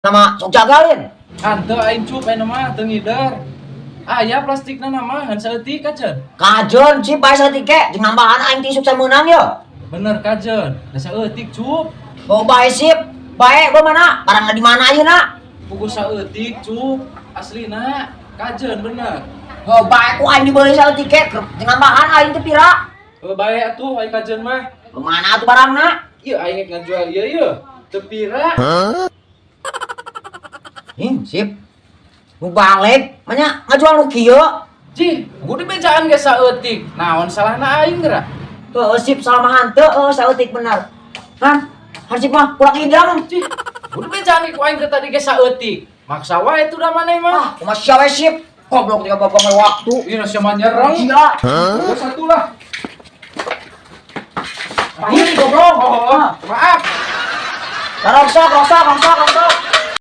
Nama sok jagalin. Ante aing cup mah teu ngidar. Aya plastikna nama ngan saeutik kajen. Kajen si bae satike jeung nambahan aing ti sukses meunang ya. Bener kajen, da saeutik cup. Oh bae sip. Bae gua mana? Barangna di mana ayeuna? Pugu saeutik cup. Aslina kajen bener. Oh bae ku aing dibeli satike jeung nambahan aing teh pira? Bae atuh aing kajen mah. Mana atuh barangna? Ieu aing ngajual ieu. Teu pira. Sip. Nu balik, manya ngajual nu kieu. Ji, kudu bejaan ge saeutik. Naon salahna aing geura? Tuh sip salamahan teu saeutik bener. Han, hansip mah kurang hidang. Ji, kudu bejaan ge ku aing teh tadi ge saeutik. Maksa wae tuh da maneh mah. Kumaha sia we sip. Goblok tiga babang waktu. Ieu sia mah nyereng. Gila. Gua satu lah. Ini goblok. Oh, maaf. Rongsok.